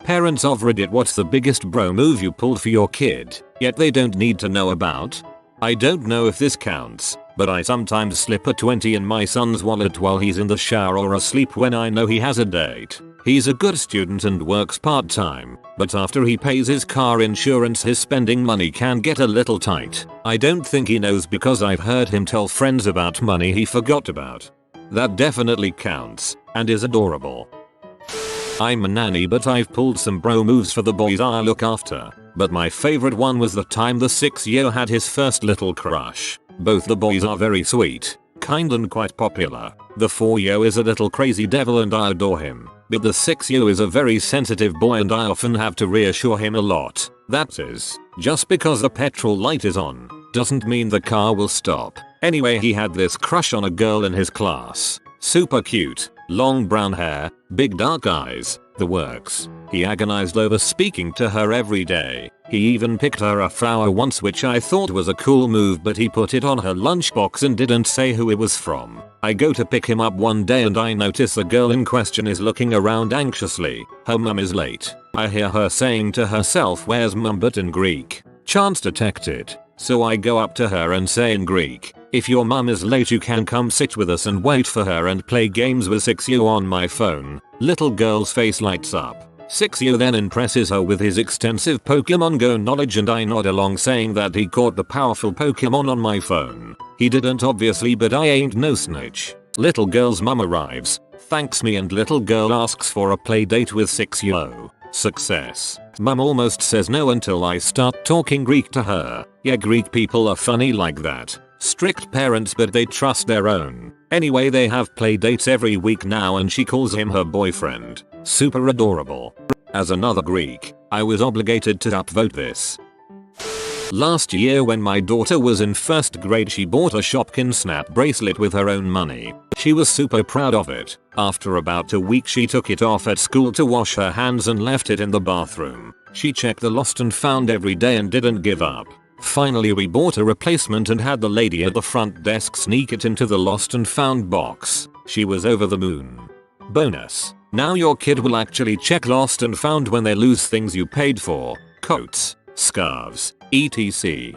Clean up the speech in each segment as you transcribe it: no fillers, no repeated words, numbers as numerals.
Parents of Reddit, what's the biggest bro move you pulled for your kid, yet they don't need to know about? I don't know if this counts, but I sometimes slip a 20 in my son's wallet while he's in the shower or asleep when I know he has a date. He's a good student and works part-time, but after he pays his car insurance his spending money can get a little tight. I don't think he knows because I've heard him tell friends about money he forgot about. That definitely counts, and is adorable. I'm a nanny, but I've pulled some bro moves for the boys I look after. But my favorite one was the time the 6-year had his first little crush. Both the boys are very sweet, kind and quite popular. The 4-year is a little crazy devil and I adore him. But the 6-year is a very sensitive boy and I often have to reassure him a lot. That is, just because the petrol light is on, doesn't mean the car will stop. Anyway, he had this crush on a girl in his class. Super cute, long brown hair, big dark eyes, the works. He agonized over speaking to her every day. He even picked her a flower once, which I thought was a cool move, but he put it on her lunchbox and didn't say who it was from. I go to pick him up one day and I notice the girl in question is looking around anxiously. Her mum is late. I hear her saying to herself, "Where's mum?" but in Greek. Chance detected. So I go up to her and say in Greek, "If your mum is late you can come sit with us and wait for her and play games with 6-year on my phone." Little girl's face lights up. 6-year then impresses her with his extensive Pokemon Go knowledge and I nod along saying that he caught the powerful Pokemon on my phone. He didn't obviously, but I ain't no snitch. Little girl's mum arrives, thanks me, and little girl asks for a play date with 6-year. Success. Mum almost says no until I start talking Greek to her. Yeah, Greek people are funny like that. Strict parents, but they trust their own. Anyway, they have play dates every week now and she calls him her boyfriend. Super adorable. As another Greek, I was obligated to upvote this. Last year when my daughter was in 1st grade she bought a Shopkin snap bracelet with her own money. She was super proud of it. After about a week she took it off at school to wash her hands and left it in the bathroom. She checked the lost and found every day and didn't give up. Finally we bought a replacement and had the lady at the front desk sneak it into the lost and found box. She was over the moon. Bonus. Now your kid will actually check lost and found when they lose things you paid for. Coats, scarves, etc.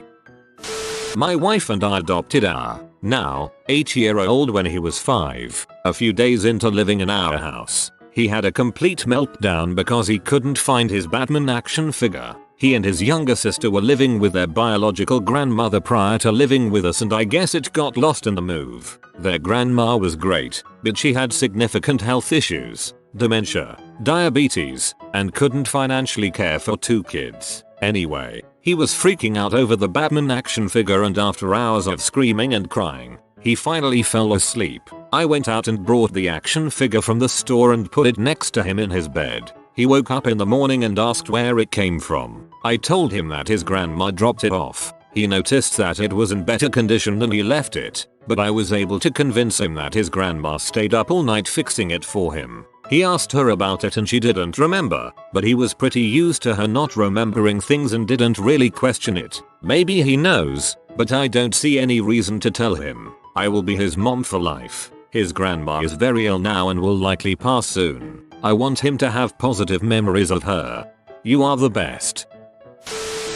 My wife and I adopted our, now, 8-year-old when he was 5. A few days into living in our house, he had a complete meltdown because he couldn't find his Batman action figure. He and his younger sister were living with their biological grandmother prior to living with us and I guess it got lost in the move. Their grandma was great, but she had significant health issues, dementia, diabetes, and couldn't financially care for 2 kids. Anyway, he was freaking out over the Batman action figure and after hours of screaming and crying, he finally fell asleep. I went out and brought the action figure from the store and put it next to him in his bed. He woke up in the morning and asked where it came from. I told him that his grandma dropped it off. He noticed that it was in better condition than he left it, but I was able to convince him that his grandma stayed up all night fixing it for him. He asked her about it and she didn't remember, but he was pretty used to her not remembering things and didn't really question it. Maybe he knows, but I don't see any reason to tell him. I will be his mom for life. His grandma is very ill now and will likely pass soon. I want him to have positive memories of her. You are the best.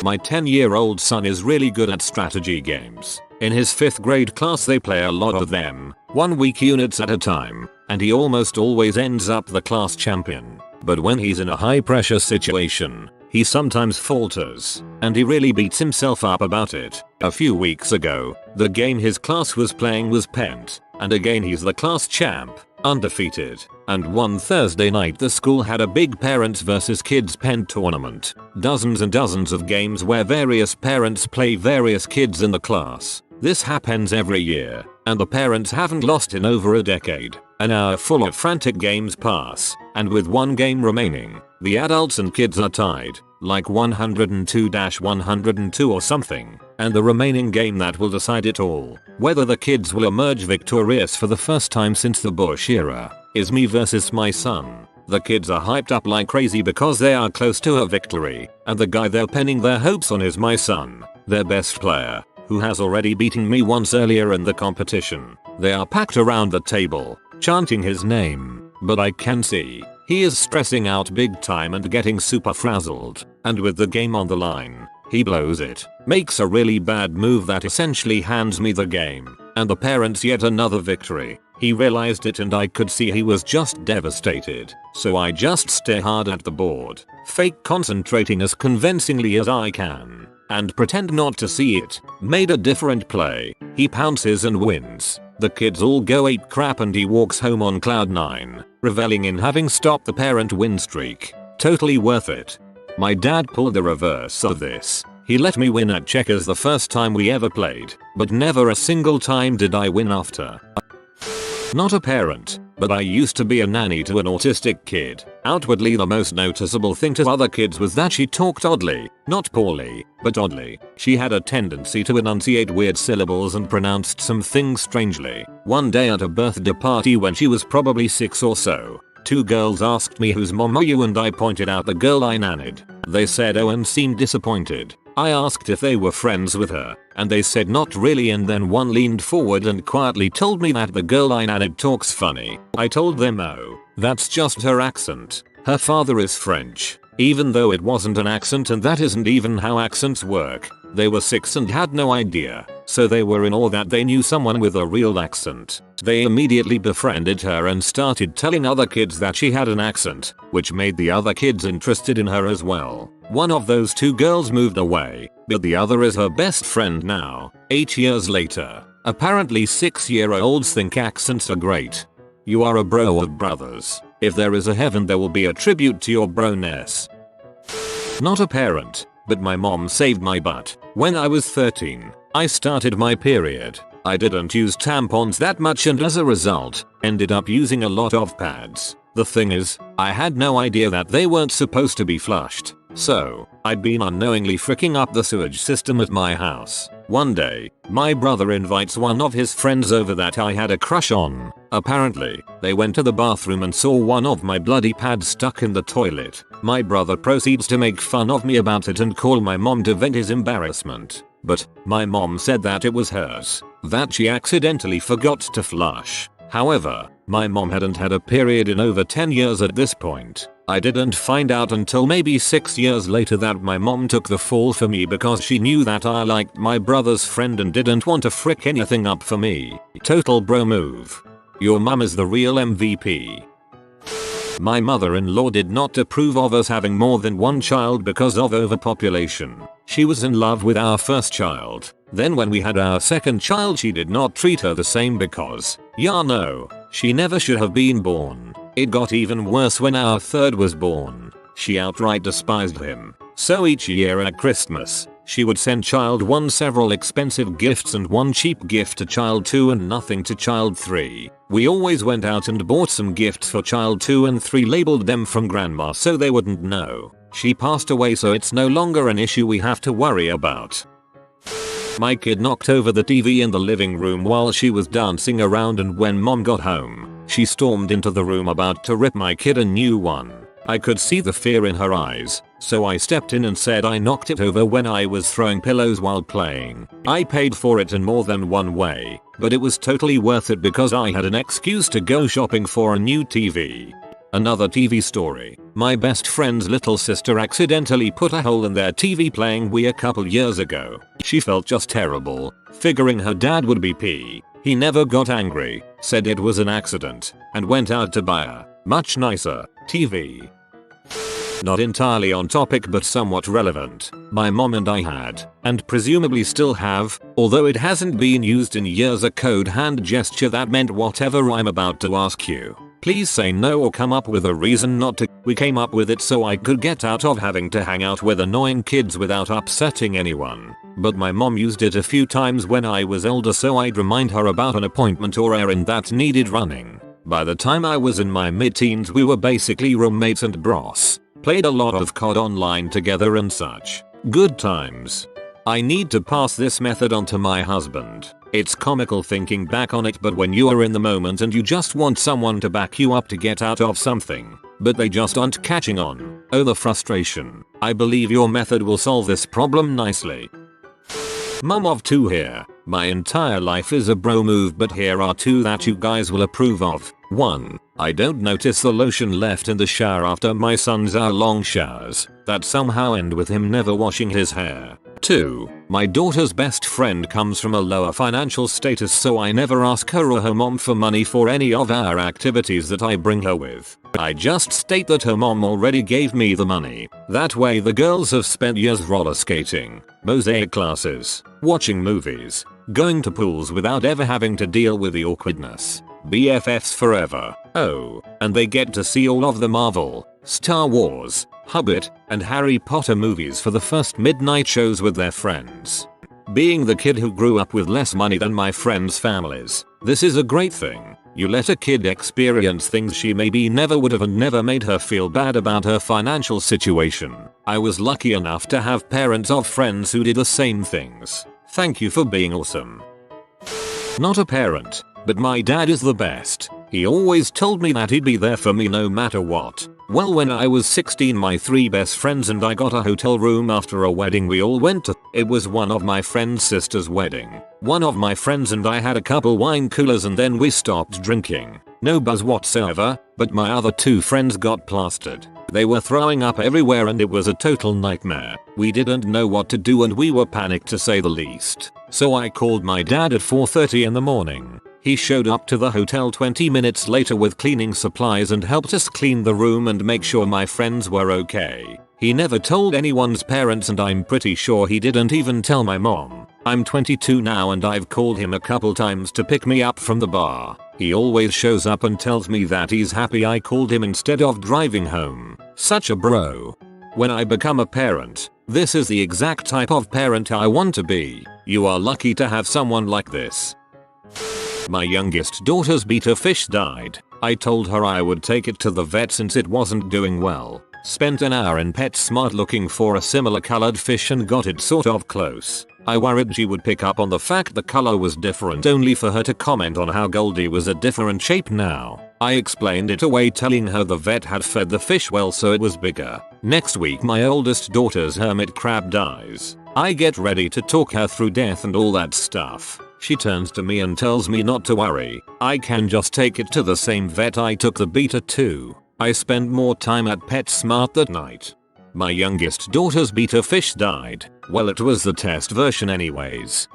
My 10-year-old son is really good at strategy games. In his 5th grade class they play a lot of them, 1 week units at a time, and he almost always ends up the class champion. But when he's in a high pressure situation, he sometimes falters, and he really beats himself up about it. A few weeks ago, the game his class was playing was Pent, and again he's the class champ, undefeated. And one Thursday night the school had a big parents versus kids Pent tournament. Dozens and dozens of games where various parents play various kids in the class. This happens every year, and the parents haven't lost in over a decade. An hour full of frantic games pass, and with 1 game remaining, the adults and kids are tied, like 102-102 or something, and the remaining game that will decide it all, whether the kids will emerge victorious for the first time since the Bush era, is me versus my son. The kids are hyped up like crazy because they are close to a victory, and the guy they're pinning their hopes on is my son, their best player, who has already beaten me once earlier in the competition. They are packed around the table, chanting his name, but I can see He is stressing out big time and getting super frazzled, and with the game on the line, he blows it, makes a really bad move that essentially hands me the game, and the parents yet another victory. He realized it and I could see he was just devastated, so I just stare hard at the board, fake concentrating as convincingly as I can, and pretend not to see it. Made a different play. He pounces and wins. The kids all go ape crap and he walks home on cloud 9, reveling in having stopped the parent win streak. Totally worth it. My dad pulled the reverse of this. He let me win at checkers the first time we ever played, but never a single time did I win after. Not a parent, but I used to be a nanny to an autistic kid. Outwardly the most noticeable thing to other kids was that she talked oddly, not poorly, but oddly. She had a tendency to enunciate weird syllables and pronounced some things strangely. One day at a birthday party when she was probably 6 or so, 2 girls asked me whose mom are you and I pointed out the girl I nannied. They said oh and seemed disappointed. I asked if they were friends with her, and they said not really, and then one leaned forward and quietly told me that the girl I nannied talks funny. I told them oh, that's just her accent. Her father is French. Even though it wasn't an accent and that isn't even how accents work. They were 6 and had no idea, so they were in awe that they knew someone with a real accent. They immediately befriended her and started telling other kids that she had an accent, which made the other kids interested in her as well. One of those 2 girls moved away, but the other is her best friend now, 8 years later. Apparently 6-year-olds think accents are great. You are a bro of brothers. If there is a heaven there will be a tribute to your broness. Not a parent, but my mom saved my butt. When I was 13, I started my period. I didn't use tampons that much and as a result, ended up using a lot of pads. The thing is, I had no idea that they weren't supposed to be flushed. So, I'd been unknowingly fricking up the sewage system at my house. One day, my brother invites one of his friends over that I had a crush on. Apparently, they went to the bathroom and saw one of my bloody pads stuck in the toilet. My brother proceeds to make fun of me about it and call my mom to vent his embarrassment. But, my mom said that it was hers, that she accidentally forgot to flush. However, my mom hadn't had a period in over 10 years at this point. I didn't find out until maybe 6 years later that my mom took the fall for me because she knew that I liked my brother's friend and didn't want to frick anything up for me. Total bro move. Your mom is the real MVP. My mother-in-law did not approve of us having more than one child because of overpopulation. She was in love with our first child. Then when we had our second child she did not treat her the same because, yeah no, she never should have been born. It got even worse when our third was born. She outright despised him. So each year at Christmas, she would send child 1 several expensive gifts and 1 cheap gift to child 2 and nothing to child 3. We always went out and bought some gifts for child 2 and 3, labeled them from grandma so they wouldn't know. She passed away so it's no longer an issue we have to worry about. My kid knocked over the TV in the living room while she was dancing around, and when mom got home, she stormed into the room about to rip my kid a new one. I could see the fear in her eyes, so I stepped in and said I knocked it over when I was throwing pillows while playing. I paid for it in more than one way, but it was totally worth it because I had an excuse to go shopping for a new TV. Another TV story. My best friend's little sister accidentally put a hole in their TV playing Wii a couple years ago. She felt just terrible, figuring her dad would be pee. He never got angry, said it was an accident, and went out to buy a much nicer TV. Not entirely on topic but somewhat relevant. My mom and I had, and presumably still have, although it hasn't been used in years, a code hand gesture that meant whatever I'm about to ask you, please say no or come up with a reason not to. We came up with it so I could get out of having to hang out with annoying kids without upsetting anyone. But my mom used it a few times when I was older so I'd remind her about an appointment or errand that needed running. By the time I was in my mid-teens we were basically roommates and bros. Played a lot of COD online together and such. Good times. I need to pass this method on to my husband. It's comical thinking back on it, but when you are in the moment and you just want someone to back you up to get out of something, but they just aren't catching on. Oh, the frustration. I believe your method will solve this problem nicely. Mom of 2 here. My entire life is a bro move, but here are 2 that you guys will approve of. 1. I don't notice the lotion left in the shower after my son's hour-long showers that somehow end with him never washing his hair. 2. My daughter's best friend comes from a lower financial status, so I never ask her or her mom for money for any of our activities that I bring her with. I just state that her mom already gave me the money. That way the girls have spent years roller skating, mosaic classes, watching movies, going to pools without ever having to deal with the awkwardness. BFFs forever. Oh, and they get to see all of the Marvel, Star Wars, Hobbit, and Harry Potter movies for the first midnight shows with their friends. Being the kid who grew up with less money than my friends' families, this is a great thing. You let a kid experience things she maybe never would have, and never made her feel bad about her financial situation. I was lucky enough to have parents of friends who did the same things. Thank you for being awesome. Not a parent, but my dad is the best. He always told me that he'd be there for me no matter what. Well, when I was 16, my 3 best friends and I got a hotel room after a wedding we all went to. It was one of my friend's sister's wedding. One of my friends and I had a couple wine coolers and then we stopped drinking. No buzz whatsoever, but my other 2 friends got plastered. They were throwing up everywhere and it was a total nightmare. We didn't know what to do and we were panicked to say the least. So I called my dad at 4:30 in the morning. He showed up to the hotel 20 minutes later with cleaning supplies and helped us clean the room and make sure my friends were okay. He never told anyone's parents and I'm pretty sure he didn't even tell my mom. I'm 22 now and I've called him a couple times to pick me up from the bar. He always shows up and tells me that he's happy I called him instead of driving home. Such a bro. When I become a parent, this is the exact type of parent I want to be. You are lucky to have someone like this. My youngest daughter's betta fish died. I told her I would take it to the vet since it wasn't doing well. Spent an hour in PetSmart looking for a similar colored fish and got it sort of close. I worried she would pick up on the fact the color was different, only for her to comment on how Goldie was a different shape now. I explained it away, telling her the vet had fed the fish well so it was bigger. Next week my oldest daughter's hermit crab dies. I get ready to talk her through death and all that stuff. She turns to me and tells me not to worry. I can just take it to the same vet I took the betta to. I spend more time at PetSmart that night. My youngest daughter's betta fish died. Well, it was the test version anyways.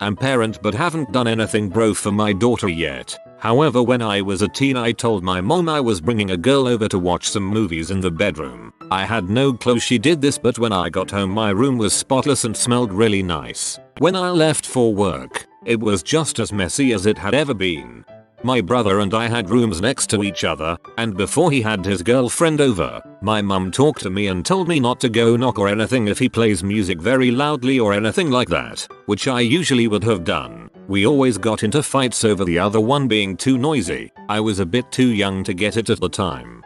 I'm parent but haven't done anything bro for my daughter yet. However, when I was a teen I told my mom I was bringing a girl over to watch some movies in the bedroom. I had no clue she did this, but when I got home my room was spotless and smelled really nice. When I left for work, it was just as messy as it had ever been. My brother and I had rooms next to each other, and before he had his girlfriend over, my mum talked to me and told me not to go knock or anything if he plays music very loudly or anything like that, which I usually would have done. We always got into fights over the other one being too noisy. I was a bit too young to get it at the time.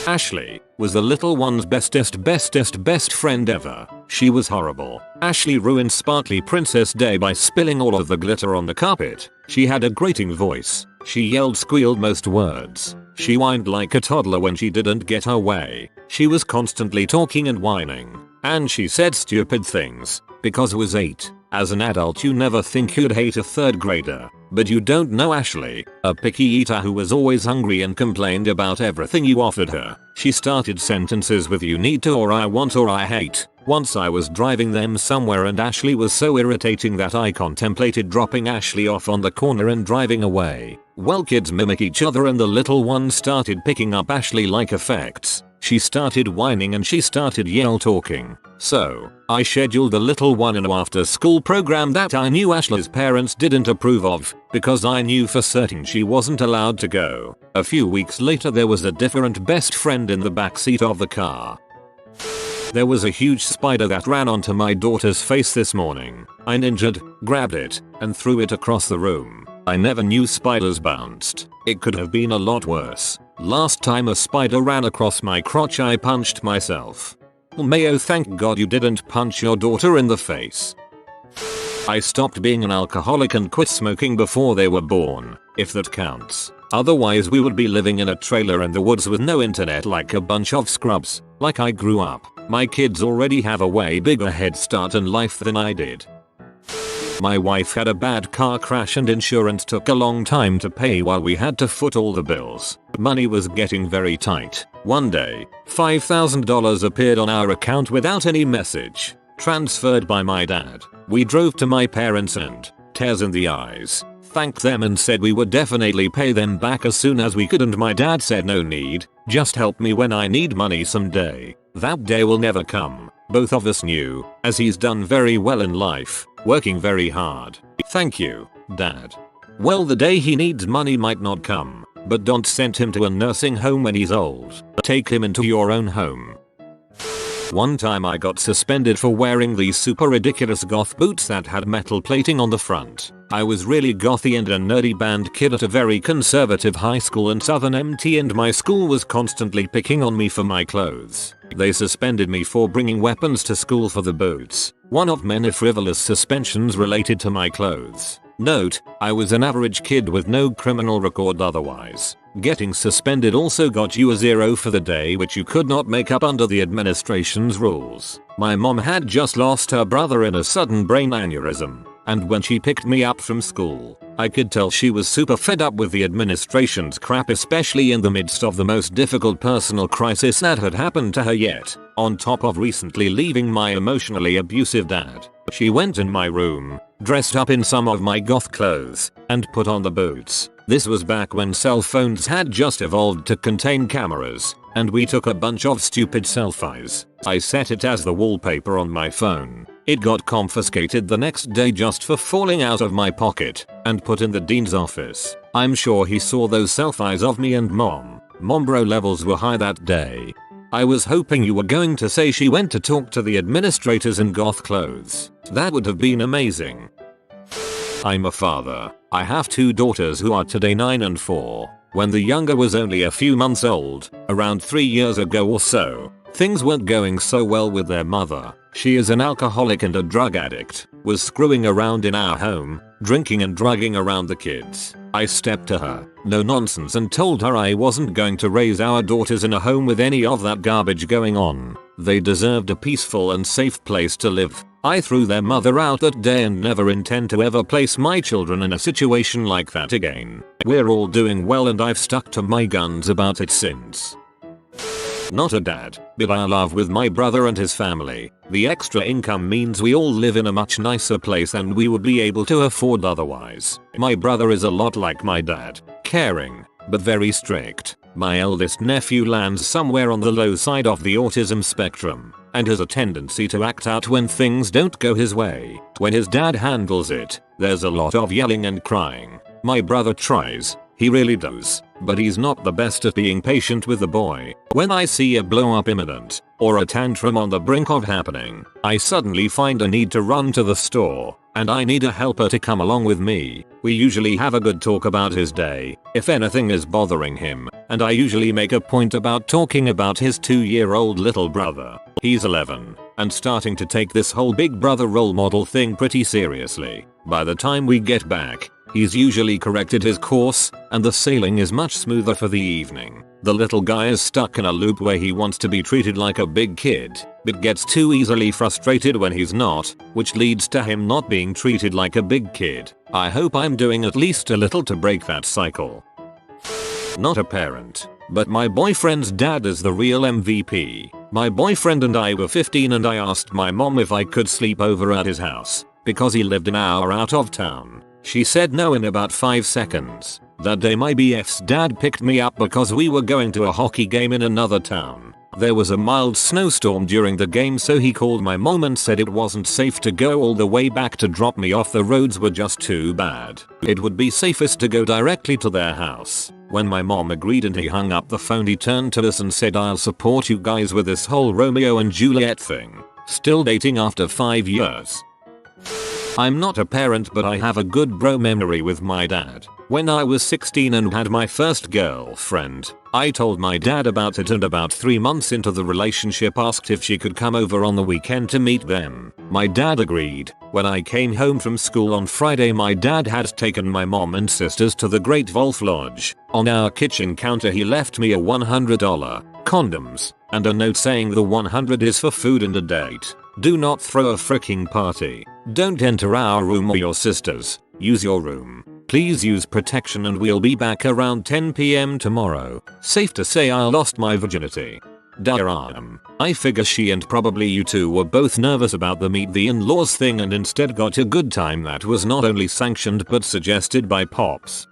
Ashley was the little one's best friend ever. She was horrible. Ashley ruined Sparkly Princess Day by spilling all of the glitter on the carpet. She had a grating voice. She yelled, squealed most words. She whined like a toddler when she didn't get her way. She was constantly talking and whining. And she said stupid things. Because I was 8. As an adult you never think you'd hate a 3rd grader. But you don't know Ashley, a picky eater who was always hungry and complained about everything you offered her. She started sentences with "you need to" or "I want" or "I hate." Once I was driving them somewhere and Ashley was so irritating that I contemplated dropping Ashley off on the corner and driving away. Well, kids mimic each other and the little one started picking up Ashley like effects. She started whining and she started yell talking. So, I scheduled the little one in an after school program that I knew Ashley's parents didn't approve of, because I knew for certain she wasn't allowed to go. A few weeks later there was a different best friend in the backseat of the car. There was a huge spider that ran onto my daughter's face this morning. I ninja'd, grabbed it, and threw it across the room. I never knew spiders bounced. It could have been a lot worse. Last time a spider ran across my crotch I punched myself. Mayo, thank God you didn't punch your daughter in the face. I stopped being an alcoholic and quit smoking before they were born, if that counts. Otherwise we would be living in a trailer in the woods with no internet like a bunch of scrubs, like I grew up. My kids already have a way bigger head start in life than I did. My wife had a bad car crash and insurance took a long time to pay while we had to foot all the bills. Money was getting very tight. One day, $5,000 appeared on our account without any message, transferred by my dad. We drove to my parents and, tears in the eyes, thanked them and said we would definitely pay them back as soon as we could, and my dad said no need, just help me when I need money someday. That day will never come. Both of us knew, as he's done very well in life, working very hard. Thank you, Dad. Well, the day he needs money might not come, but don't send him to a nursing home when he's old. Take him into your own home. One time I got suspended for wearing these super ridiculous goth boots that had metal plating on the front. I was really gothy and a nerdy band kid at a very conservative high school in southern MT, and my school was constantly picking on me for my clothes. They suspended me for bringing weapons to school for the boots, one of many frivolous suspensions related to my clothes. Note, I was an average kid with no criminal record otherwise. Getting suspended also got you a 0 for the day, which you could not make up under the administration's rules. My mom had just lost her brother in a sudden brain aneurysm, and when she picked me up from school, I could tell she was super fed up with the administration's crap, especially in the midst of the most difficult personal crisis that had happened to her yet, on top of recently leaving my emotionally abusive dad. She went in my room, dressed up in some of my goth clothes, and put on the boots. This was back when cell phones had just evolved to contain cameras, and we took a bunch of stupid selfies. I set it as the wallpaper on my phone. It got confiscated the next day just for falling out of my pocket, and put in the dean's office. I'm sure he saw those selfies of me and mom. Mom bro levels were high that day. I was hoping you were going to say she went to talk to the administrators in goth clothes. That would have been amazing. I'm a father. I have 2 daughters who are today 9 and 4. When the younger was only a few months old, around 3 years ago or so, things weren't going so well with their mother. She is an alcoholic and a drug addict, was screwing around in our home, drinking and drugging around the kids. I stepped to her, no nonsense, and told her I wasn't going to raise our daughters in a home with any of that garbage going on. They deserved a peaceful and safe place to live. I threw their mother out that day and never intend to ever place my children in a situation like that again. We're all doing well and I've stuck to my guns about it since. Not a dad, but I love with my brother and his family. The extra income means we all live in a much nicer place than we would be able to afford otherwise. My brother is a lot like my dad, caring, but very strict. My eldest nephew lands somewhere on the low side of the autism spectrum, and has a tendency to act out when things don't go his way. When his dad handles it, there's a lot of yelling and crying. My brother tries, he really does, but he's not the best at being patient with the boy. When I see a blow up imminent, or a tantrum on the brink of happening, I suddenly find a need to run to the store, and I need a helper to come along with me. We usually have a good talk about his day, if anything is bothering him, and I usually make a point about talking about his 2-year-old little brother. He's 11, and starting to take this whole big brother role model thing pretty seriously. By the time we get back, he's usually corrected his course, and the sailing is much smoother for the evening. The little guy is stuck in a loop where he wants to be treated like a big kid, but gets too easily frustrated when he's not, which leads to him not being treated like a big kid. I hope I'm doing at least a little to break that cycle. Not a parent, but my boyfriend's dad is the real MVP. My boyfriend and I were 15 and I asked my mom if I could sleep over at his house, because he lived an hour out of town. She said no in about 5 seconds. That day my BF's dad picked me up because we were going to a hockey game in another town. There was a mild snowstorm during the game, so he called my mom and said it wasn't safe to go all the way back to drop me off. The roads were just too bad. It would be safest to go directly to their house. When my mom agreed and he hung up the phone, he turned to us and said, "I'll support you guys with this whole Romeo and Juliet thing." Still dating after 5 years. I'm not a parent, but I have a good bro memory with my dad. When I was 16 and had my first girlfriend, I told my dad about it, and about 3 months into the relationship asked if she could come over on the weekend to meet them. My dad agreed. When I came home from school on Friday, my dad had taken my mom and sisters to the Great Wolf Lodge. On our kitchen counter he left me a $100, condoms, and a note saying the $100 is for food and a date. Do not throw a freaking party. Don't enter our room or your sister's. Use your room. Please use protection and we'll be back around 10 PM tomorrow. Safe to say I lost my virginity. Diagram. I figure she and probably you two were both nervous about the meet the in-laws thing and instead got a good time that was not only sanctioned but suggested by Pops.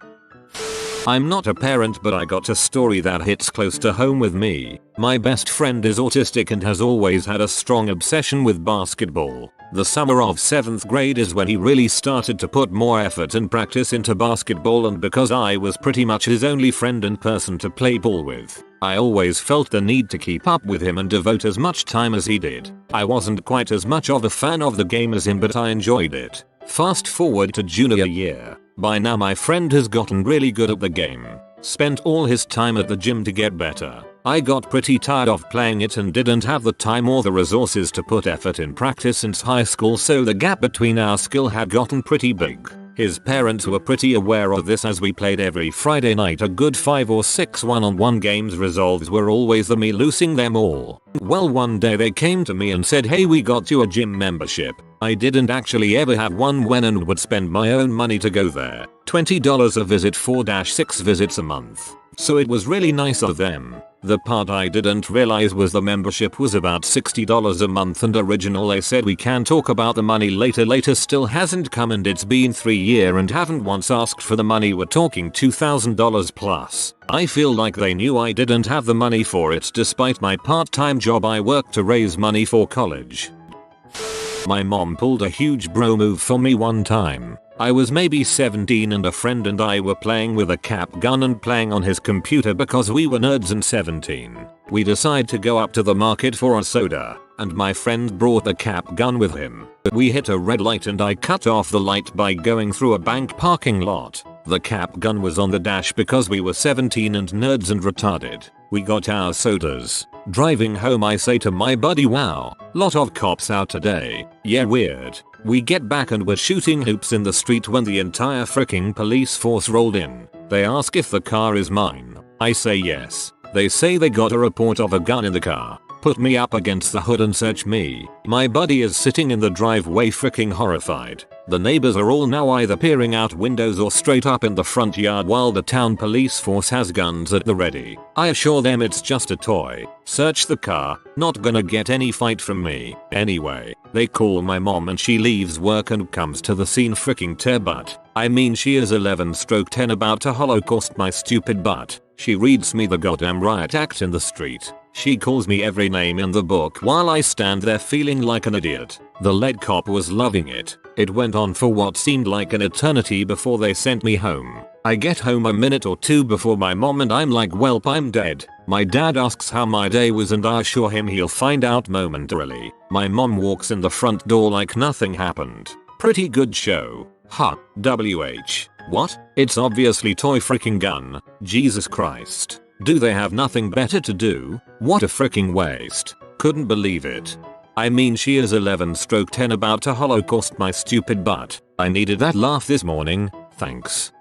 I'm not a parent but I got a story that hits close to home with me. My best friend is autistic and has always had a strong obsession with basketball. The summer of 7th grade is when he really started to put more effort and practice into basketball, and because I was pretty much his only friend and person to play ball with, I always felt the need to keep up with him and devote as much time as he did. I wasn't quite as much of a fan of the game as him but I enjoyed it. Fast forward to junior year. By now my friend has gotten really good at the game. Spent all his time at the gym to get better. I got pretty tired of playing it and didn't have the time or the resources to put effort in practice since high school, so the gap between our skill had gotten pretty big. His parents were pretty aware of this as we played every Friday night. A good 5 or 6 one-on-one games. Results were always me losing them all. Well, one day they came to me and said, hey, we got you a gym membership. I didn't actually ever have one when and would spend my own money to go there. $20 a visit, 4-6 visits a month. So it was really nice of them. The part I didn't realize was the membership was about $60 a month, and original they said we can talk about the money later still hasn't come, and it's been 3 years and haven't once asked for the money. We're talking $2,000 plus. I feel like they knew I didn't have the money for it despite my part-time job I worked to raise money for college. My mom pulled a huge bro move for me one time. I was maybe 17 and a friend and I were playing with a cap gun and playing on his computer because we were nerds and 17. We decided to go up to the market for a soda, and my friend brought the cap gun with him. We hit a red light and I cut off the light by going through a bank parking lot. The cap gun was on the dash because we were 17 and nerds and retarded. We got our sodas. Driving home I say to my buddy, wow, lot of cops out today. Yeah, weird. We get back and we're shooting hoops in the street when the entire freaking police force rolled in. They ask if the car is mine. I say yes. They say they got a report of a gun in the car. Put me up against the hood and search me. My buddy is sitting in the driveway freaking horrified. The neighbors are all now either peering out windows or straight up in the front yard while the town police force has guns at the ready. I assure them it's just a toy. Search the car, not gonna get any fight from me. Anyway, they call my mom and she leaves work and comes to the scene freaking tear butt. I mean, she is 11/10 about to holocaust my stupid butt. She reads me the goddamn riot act in the street. She calls me every name in the book while I stand there feeling like an idiot. The lead cop was loving it. It went on for what seemed like an eternity before they sent me home. I get home a minute or two before my mom and I'm like, welp, I'm dead. My dad asks how my day was and I assure him he'll find out momentarily. My mom walks in the front door like nothing happened. Pretty good show. Huh. WH. What? It's obviously toy freaking gun. Jesus Christ. Do they have nothing better to do? What a freaking waste. Couldn't believe it. I mean, she is 11/10 about to holocaust my stupid butt. I needed that laugh this morning. Thanks.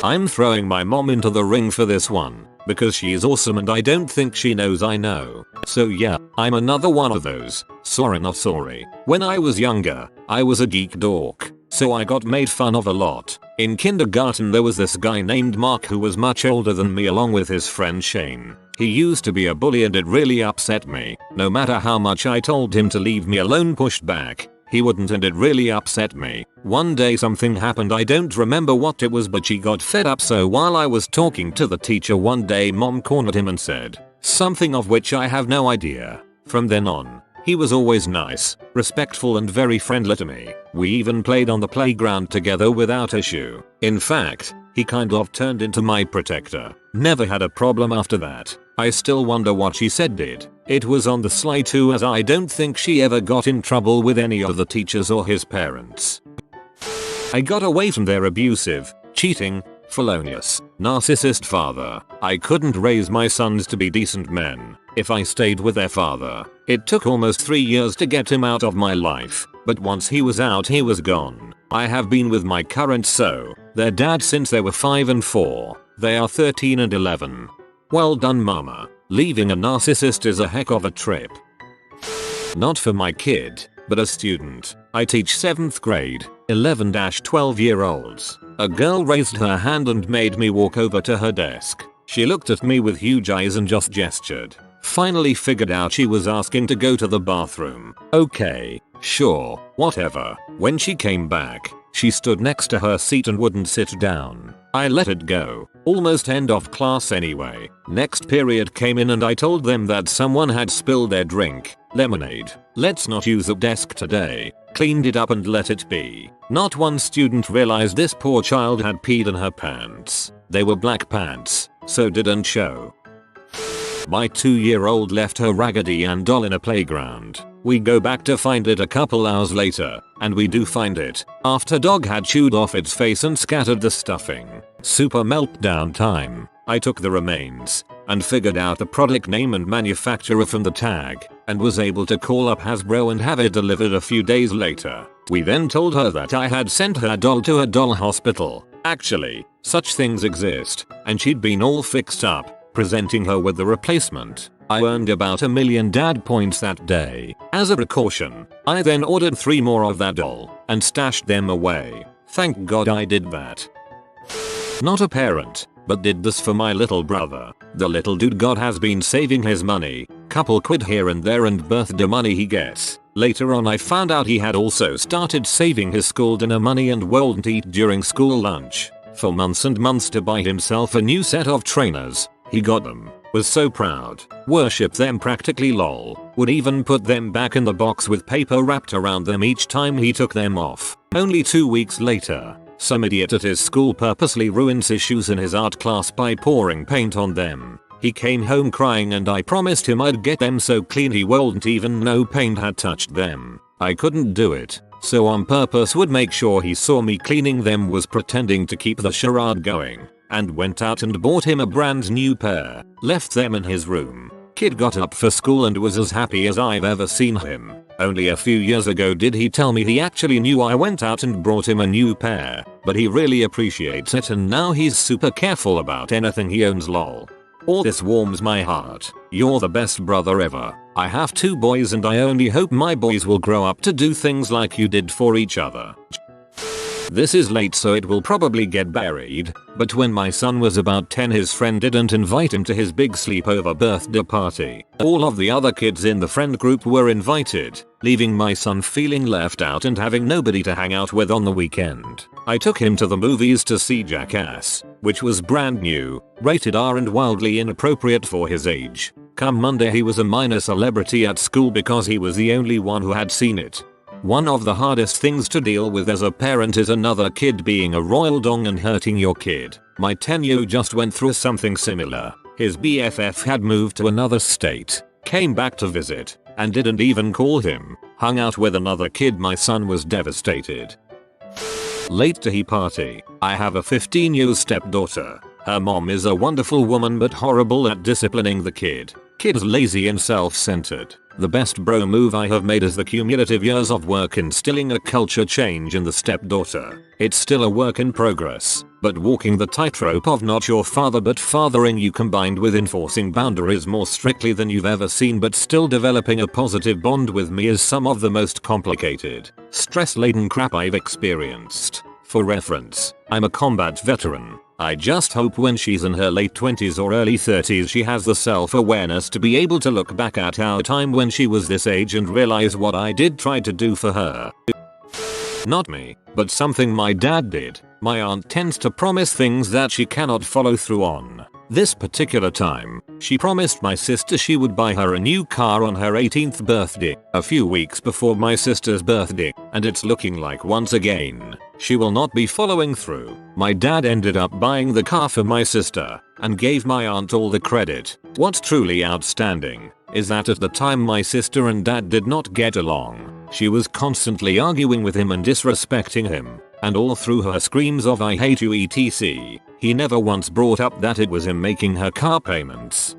I'm throwing my mom into the ring for this one because she's awesome and I don't think she knows I know. So yeah, I'm another one of those. Sorry not sorry. When I was younger, I was a geek dork. So I got made fun of a lot. In kindergarten there was this guy named Mark who was much older than me along with his friend Shane. He used to be a bully and it really upset me. No matter how much I told him to leave me alone, pushed back, he wouldn't, and it really upset me. One day something happened, I don't remember what it was, but she got fed up, so while I was talking to the teacher one day, mom cornered him and said something of which I have no idea. From then on, he was always nice, respectful and very friendly to me. We even played on the playground together without issue. In fact, he kind of turned into my protector. Never had a problem after that. I still wonder what she said did. It was on the sly too, as I don't think she ever got in trouble with any of the teachers or his parents. I got away from their abusive, cheating, felonious, narcissist father. I couldn't raise my sons to be decent men if I stayed with their father. It took almost 3 years to get him out of my life, but once he was out, he was gone. I have been with my current their dad since they were 5 and 4. They are 13 and 11. Well done, mama. Leaving a narcissist is a heck of a trip. Not for my kid. but a student. I teach 7th grade, 11-12-year-olds. A girl raised her hand and made me walk over to her desk. She looked at me with huge eyes and just gestured. Finally figured out she was asking to go to the bathroom. Okay, sure, whatever. When she came back, she stood next to her seat and wouldn't sit down. I let it go. Almost end of class anyway. Next period came in and I told them that someone had spilled their drink, lemonade. Let's not use a desk today. Cleaned it up and let it be. Not one student realized this poor child had peed in her pants. They were black pants, so didn't show. My 2-year-old left her Raggedy Ann doll in a playground. We go back to find it a couple hours later, and we do find it, after dog had chewed off its face and scattered the stuffing. Super meltdown time. I took the remains, and figured out the product name and manufacturer from the tag, and was able to call up Hasbro and have it delivered a few days later. We then told her that I had sent her doll to a doll hospital. Actually, such things exist, and she'd been all fixed up, presenting her with the replacement. I earned about 1 million dad points that day. As a precaution, I then ordered 3 more of that doll, and stashed them away. Thank God I did that. Not a parent, but did this for my little brother. The little dude God has been saving his money, couple quid here and there and birthday money he gets. Later on I found out he had also started saving his school dinner money and won't eat during school lunch. For months and months to buy himself a new set of trainers. He got them, was so proud, worshipped them practically lol, would even put them back in the box with paper wrapped around them each time he took them off. Only 2 weeks later, some idiot at his school purposely ruins his shoes in his art class by pouring paint on them. He came home crying and I promised him I'd get them so clean he wouldn't even know paint had touched them. I couldn't do it, so on purpose would make sure he saw me cleaning them, was pretending to keep the charade going, and went out and bought him a brand new pair, left them in his room. Kid got up for school and was as happy as I've ever seen him. Only a few years ago did he tell me he actually knew I went out and brought him a new pair, but he really appreciates it and now he's super careful about anything he owns lol. All this warms my heart. You're the best brother ever. I have 2 boys and I only hope my boys will grow up to do things like you did for each other. This is late so it will probably get buried, but when my son was about 10 his friend didn't invite him to his big sleepover birthday party. All of the other kids in the friend group were invited, leaving my son feeling left out and having nobody to hang out with on the weekend. I took him to the movies to see Jackass, which was brand new, rated R and wildly inappropriate for his age. Come Monday he was a minor celebrity at school because he was the only one who had seen it. One of the hardest things to deal with as a parent is another kid being a royal dong and hurting your kid. My 10-year-old just went through something similar. His BFF had moved to another state, came back to visit, and didn't even call him. Hung out with another kid. My son was devastated. Late to he party. I have a 15-year-old stepdaughter. Her mom is a wonderful woman but horrible at disciplining the kid. Kid's lazy and self-centered. The best bro move I have made is the cumulative years of work instilling a culture change in the stepdaughter. It's still a work in progress, but walking the tightrope of not your father but fathering you combined with enforcing boundaries more strictly than you've ever seen but still developing a positive bond with me is some of the most complicated, stress-laden crap I've experienced. For reference, I'm a combat veteran. I just hope when she's in her late 20s or early 30s she has the self-awareness to be able to look back at our time when she was this age and realize what I did try to do for her. Not me, but something my dad did. My aunt tends to promise things that she cannot follow through on. This particular time, she promised my sister she would buy her a new car on her 18th birthday, a few weeks before my sister's birthday, and it's looking like once again, she will not be following through. My dad ended up buying the car for my sister, and gave my aunt all the credit. What's truly outstanding is that at the time my sister and dad did not get along. She was constantly arguing with him and disrespecting him, and all through her screams of "I hate you" etc. He never once brought up that it was him making her car payments.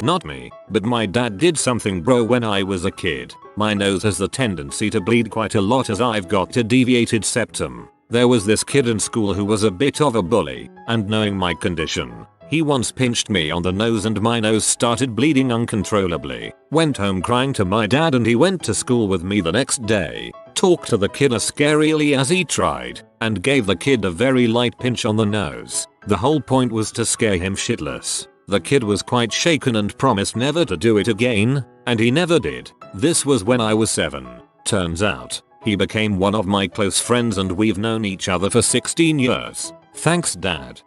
Not me, but my dad did something bro when I was a kid. My nose has the tendency to bleed quite a lot as I've got a deviated septum. There was this kid in school who was a bit of a bully, and knowing my condition, He once pinched me on the nose and my nose started bleeding uncontrollably. Went home crying to my dad and he went to school with me the next day. Talked to the kid as scarily as he tried and gave the kid a very light pinch on the nose. The whole point was to scare him shitless. The kid was quite shaken and promised never to do it again, and he never did. This was when I was 7. Turns out, he became one of my close friends and we've known each other for 16 years. Thanks dad.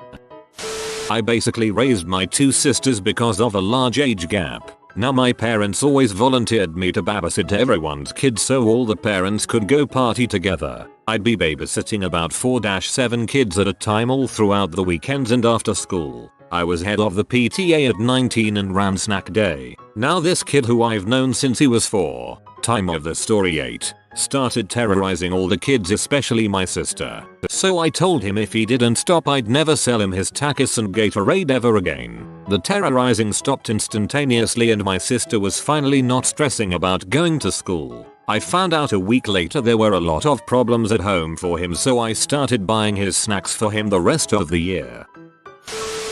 I basically raised my 2 sisters because of a large age gap. Now my parents always volunteered me to babysit everyone's kids so all the parents could go party together. I'd be babysitting about 4-7 kids at a time all throughout the weekends and after school. I was head of the PTA at 19 and ran snack day. Now this kid who I've known since he was 4, time of the story 8, started terrorizing all the kids especially my sister. So I told him if he didn't stop I'd never sell him his Takis and Gatorade ever again. The terrorizing stopped instantaneously and my sister was finally not stressing about going to school. I found out a week later there were a lot of problems at home for him so I started buying his snacks for him the rest of the year.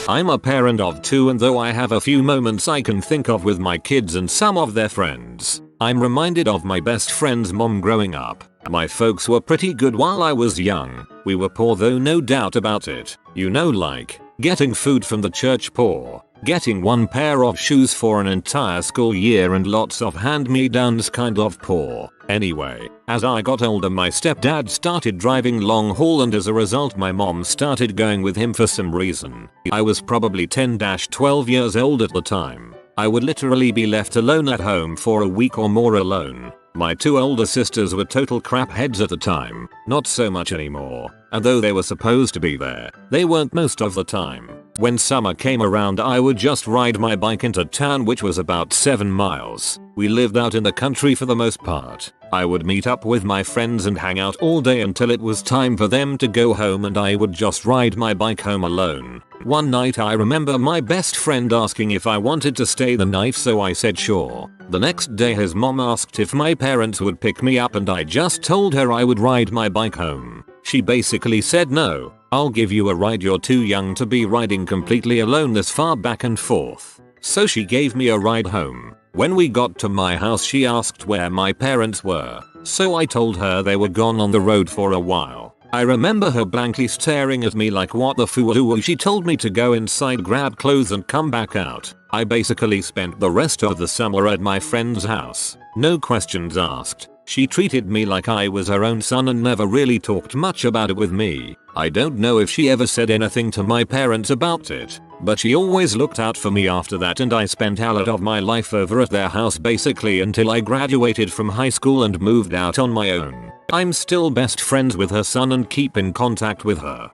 I'm a parent of 2 and though I have a few moments I can think of with my kids and some of their friends, I'm reminded of my best friend's mom growing up. My folks were pretty good while I was young. We were poor though, no doubt about it. You know, like getting food from the church poor, getting 1 pair of shoes for an entire school year and lots of hand-me-downs kind of poor. Anyway, as I got older my stepdad started driving long haul and as a result my mom started going with him for some reason. I was probably 10-12 years old at the time. I would literally be left alone at home for a week or more alone. My 2 older sisters were total crap heads at the time, not so much anymore, and though they were supposed to be there, they weren't most of the time. When summer came around I would just ride my bike into town which was about 7 miles. We lived out in the country for the most part. I would meet up with my friends and hang out all day until it was time for them to go home and I would just ride my bike home alone. One night I remember my best friend asking if I wanted to stay the night so I said sure. The next day his mom asked if my parents would pick me up and I just told her I would ride my bike home. She basically said no, I'll give you a ride, you're too young to be riding completely alone this far back and forth. So she gave me a ride home. When we got to my house she asked where my parents were, so I told her they were gone on the road for a while. I remember her blankly staring at me like what the foo. She told me to go inside, grab clothes and come back out. I basically spent the rest of the summer at my friend's house. No questions asked. She treated me like I was her own son and never really talked much about it with me. I don't know if she ever said anything to my parents about it, but she always looked out for me after that and I spent a lot of my life over at their house basically until I graduated from high school and moved out on my own. I'm still best friends with her son and keep in contact with her.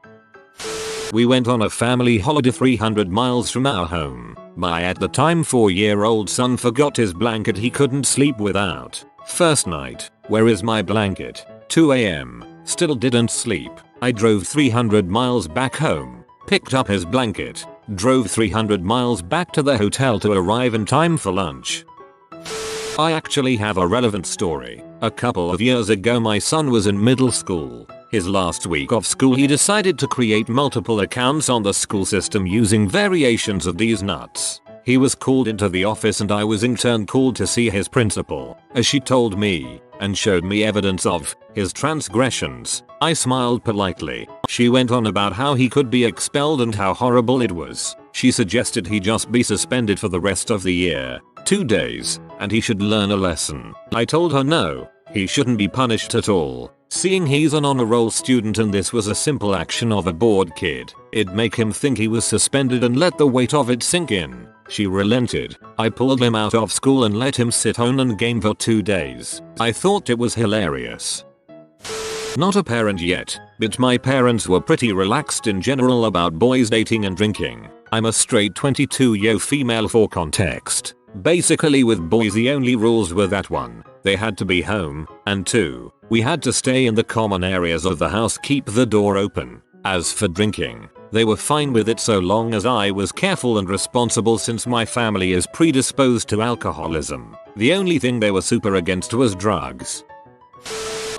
We went on a family holiday 300 miles from our home. My at the time 4-year-old son forgot his blanket he couldn't sleep without. First night, where is my blanket? 2 AM, still didn't sleep. I drove 300 miles back home, picked up his blanket, drove 300 miles back to the hotel to arrive in time for lunch. I actually have a relevant story. A couple of years ago my son was in middle school. His last week of school he decided to create multiple accounts on the school system using variations of these nuts. He was called into the office and I was in turn called to see his principal, as she told me, and showed me evidence of his transgressions. I smiled politely. She went on about how he could be expelled and how horrible it was. She suggested he just be suspended for the rest of the year, 2 days, and he should learn a lesson. I told her no, he shouldn't be punished at all. Seeing he's an honor roll student and this was a simple action of a bored kid, it'd make him think he was suspended and let the weight of it sink in. She relented. I pulled him out of school and let him sit home and game for 2 days. I thought it was hilarious. Not a parent yet, but my parents were pretty relaxed in general about boys dating and drinking. I'm a straight 22-year female for context. Basically with boys the only rules were that 1, they had to be home, and 2, we had to stay in the common areas of the house, keep the door open. As for drinking, they were fine with it so long as I was careful and responsible since my family is predisposed to alcoholism. The only thing they were super against was drugs.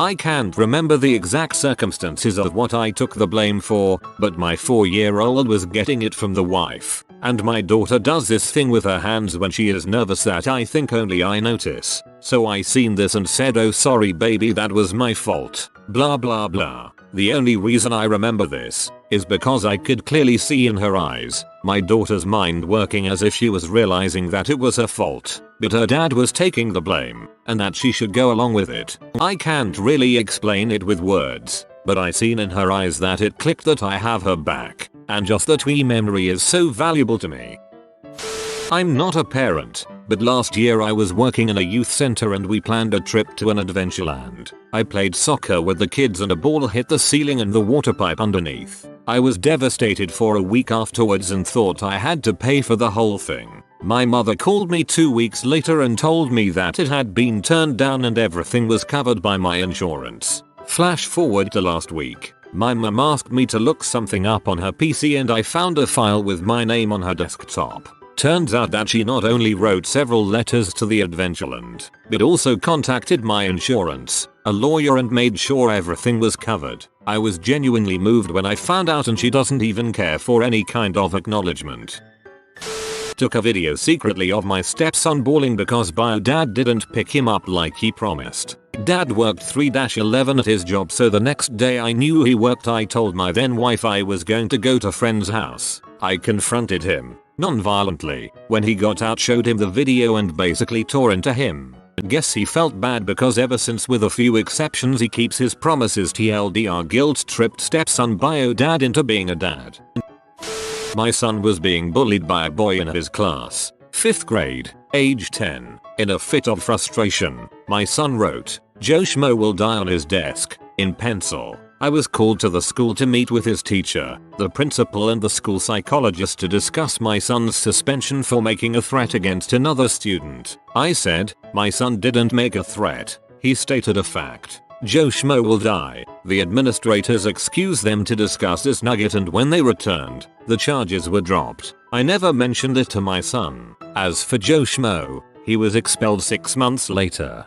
I can't remember the exact circumstances of what I took the blame for, but my 4-year-old was getting it from the wife. And my daughter does this thing with her hands when she is nervous that I think only I notice. So I seen this and said, oh sorry baby, that was my fault. Blah blah blah. The only reason I remember this is because I could clearly see in her eyes my daughter's mind working as if she was realizing that it was her fault, but her dad was taking the blame and that she should go along with it. I can't really explain it with words, but I seen in her eyes that it clicked that I have her back, and just that wee memory is so valuable to me. I'm not a parent, but last year I was working in a youth center and we planned a trip to an adventureland. I played soccer with the kids and a ball hit the ceiling and the water pipe underneath. I was devastated for a week afterwards and thought I had to pay for the whole thing. My mother called me 2 weeks later and told me that it had been turned down and everything was covered by my insurance. Flash forward to last week. My mum asked me to look something up on her PC and I found a file with my name on her desktop. Turns out that she not only wrote several letters to the Adventureland, but also contacted my insurance, a lawyer, and made sure everything was covered. I was genuinely moved when I found out, and she doesn't even care for any kind of acknowledgement. Took a video secretly of my stepson bawling because bio dad didn't pick him up like he promised. Dad worked 3-11 at his job, so the next day I knew he worked. I told my then wife I was going to go to friend's house. I confronted him, non-violently, when he got out, showed him the video and basically tore into him. Guess he felt bad because ever since, with a few exceptions, he keeps his promises. TLDR guilt-tripped stepson bio dad into being a dad. My son was being bullied by a boy in his class, 5th grade, age 10. In a fit of frustration, my son wrote, "Joe Schmo will die" on his desk, in pencil. I was called to the school to meet with his teacher, the principal, and the school psychologist to discuss my son's suspension for making a threat against another student. I said, my son didn't make a threat. He stated a fact. Joe Schmo will die. The administrators excused them to discuss this nugget, and when they returned, the charges were dropped. I never mentioned it to my son. As for Joe Schmo, he was expelled 6 months later.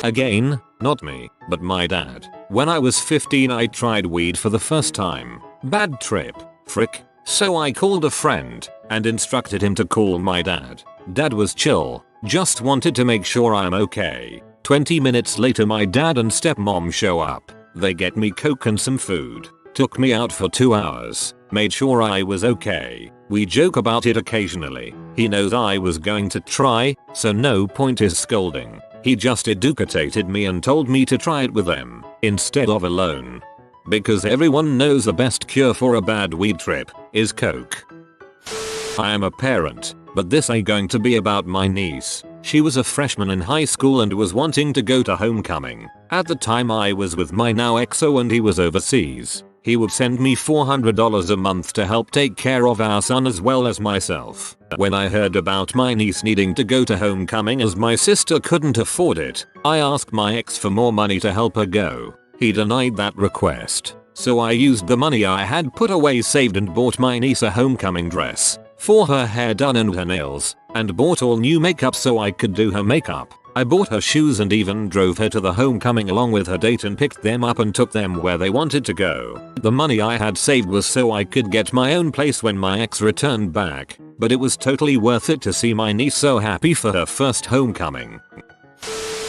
Again, not me, but my dad. When I was 15 I tried weed for the first time. Bad trip. Frick. So I called a friend and instructed him to call my dad. Dad was chill, just wanted to make sure I'm okay. 20 minutes later my dad and stepmom show up. They get me coke and some food. Took me out for 2 hours. Made sure I was okay. We joke about it occasionally. He knows I was going to try, so no point is scolding. He just educated me and told me to try it with them instead of alone. Because everyone knows the best cure for a bad weed trip is coke. I am a parent, but this ain't going to be about my niece. She was a freshman in high school and was wanting to go to homecoming. At the time I was with my now exo and he was overseas. He would send me $400 a month to help take care of our son as well as myself. When I heard about my niece needing to go to homecoming as my sister couldn't afford it, I asked my ex for more money to help her go. He denied that request. So I used the money I had put away saved and bought my niece a homecoming dress, for her hair done and her nails, and bought all new makeup so I could do her makeup. I bought her shoes and even drove her to the homecoming along with her date and picked them up and took them where they wanted to go. The money I had saved was so I could get my own place when my ex returned back, but it was totally worth it to see my niece so happy for her first homecoming.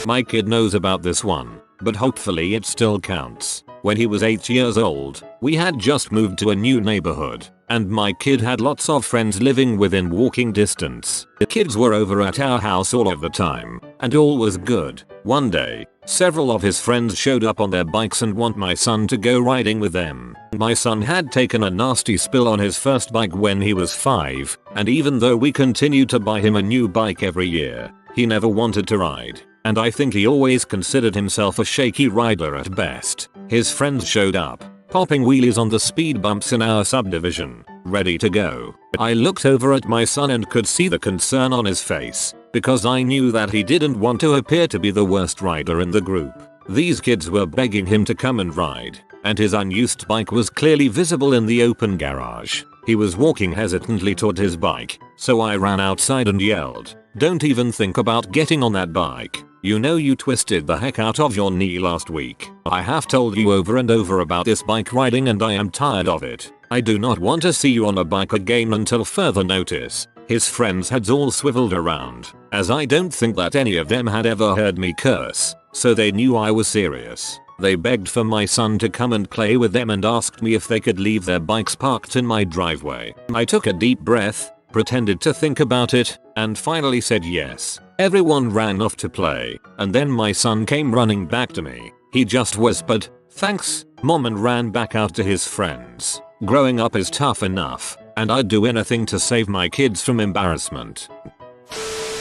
My kid knows about this one, but hopefully it still counts. When he was 8 years old, we had just moved to a new neighborhood, and my kid had lots of friends living within walking distance. The kids were over at our house all of the time, and all was good. One day, several of his friends showed up on their bikes and want my son to go riding with them. My son had taken a nasty spill on his first bike when he was 5, and even though we continued to buy him a new bike every year, he never wanted to ride. And I think he always considered himself a shaky rider at best. His friends showed up, popping wheelies on the speed bumps in our subdivision, ready to go. I looked over at my son and could see the concern on his face, because I knew that he didn't want to appear to be the worst rider in the group. These kids were begging him to come and ride, and his unused bike was clearly visible in the open garage. He was walking hesitantly toward his bike, so I ran outside and yelled, "Don't even think about getting on that bike. You know you twisted the heck out of your knee last week. I have told you over and over about this bike riding and I am tired of it. I do not want to see you on a bike again until further notice. His friends' heads all swiveled around, as I don't think that any of them had ever heard me curse, so they knew I was serious. They begged for my son to come and play with them and asked me if they could leave their bikes parked in my driveway. I took a deep breath, pretended to think about it, and finally said yes. Everyone ran off to play, and then my son came running back to me. He just whispered, "Thanks, Mom," and ran back out to his friends. Growing up is tough enough, and I'd do anything to save my kids from embarrassment.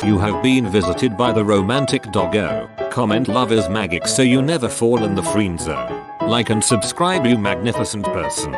You have been visited by the romantic doggo. Comment love is magic so you never fall in the friend zone. Like and subscribe, you magnificent person.